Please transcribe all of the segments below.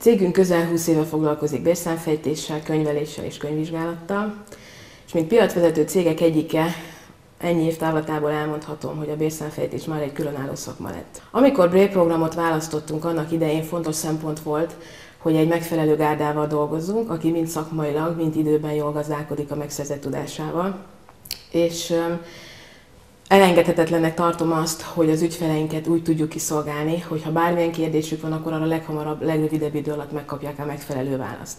Cégünk közel 20 éve foglalkozik bérszámfejtéssel, könyveléssel és könyvvizsgálattal, és mint piacvezető cégek egyike, ennyi év távlatából elmondhatom, hogy a bérszámfejtés már egy különálló szakma lett. Amikor BRÉ programot választottunk, annak idején fontos szempont volt, hogy egy megfelelő gárdával dolgozzunk, aki mind szakmailag, mind időben jól gazdálkodik a megszerzett tudásával. És elengedhetetlennek tartom azt, hogy az ügyfeleinket úgy tudjuk kiszolgálni, hogy ha bármilyen kérdésük van, akkor arra leghamarabb, legrövidebb idő alatt megkapják a megfelelő választ.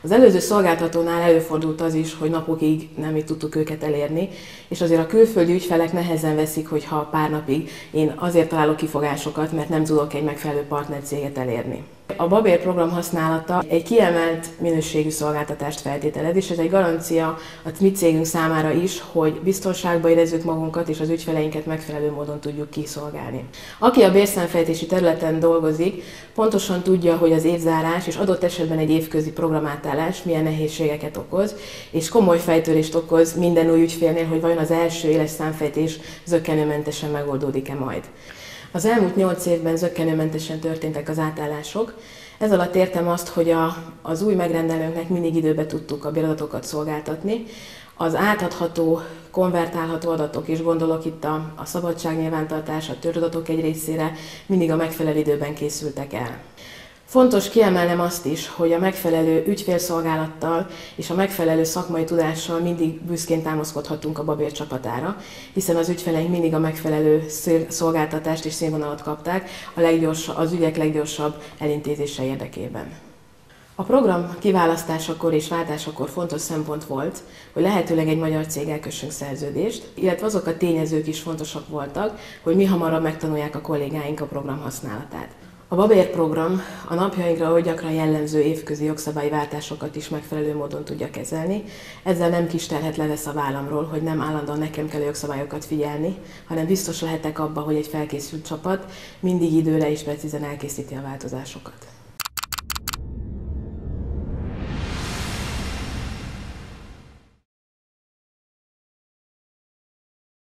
Az előző szolgáltatónál előfordult az is, hogy napokig nem tudtuk őket elérni, és azért a külföldi ügyfelek nehezen veszik, hogyha pár napig én azért találok kifogásokat, mert nem tudok egy megfelelő partnercéget elérni. A Babér program használata egy kiemelt minőségű szolgáltatást feltételez, és ez egy garancia a mi cégünk számára is, hogy biztonságban érezzük magunkat, és az ügyfeleinket megfelelő módon tudjuk kiszolgálni. Aki a bérszámfejtési területen dolgozik, pontosan tudja, hogy az évzárás és adott esetben egy évközi programátállás milyen nehézségeket okoz, és komoly fejtörést okoz minden új ügyfélnél, hogy vajon az első éles számfejtés zökkenőmentesen megoldódik-e majd. Az elmúlt 8 évben zökkenőmentesen történtek az átállások. Ez alatt értem azt, hogy az új megrendelőnknek mindig időben tudtuk a béradatokat szolgáltatni. Az átadható, konvertálható adatok, és gondolok itt a szabadságnyilvántartás, a töradatok egy részére, mindig a megfelelő időben készültek el. Fontos kiemelnem azt is, hogy a megfelelő ügyfélszolgálattal és a megfelelő szakmai tudással mindig büszkén támaszkodhatunk a Babér csapatára, hiszen az ügyfeleink mindig a megfelelő szolgáltatást és színvonalat kapták az ügyek leggyorsabb elintézése érdekében. A program kiválasztásakor és váltásakor fontos szempont volt, hogy lehetőleg egy magyar céggel kössünk szerződést, illetve azok a tényezők is fontosak voltak, hogy mi hamarabb megtanulják a kollégáink a program használatát. A Babér program a napjainkra, hogy gyakran jellemző évközi jogszabályi váltásokat is megfelelő módon tudja kezelni. Ezzel nem kis terhet levesz a vállamról, hogy nem állandóan nekem kell a jogszabályokat figyelni, hanem biztos lehetek abban, hogy egy felkészült csapat mindig időre és precízen elkészíti a változásokat.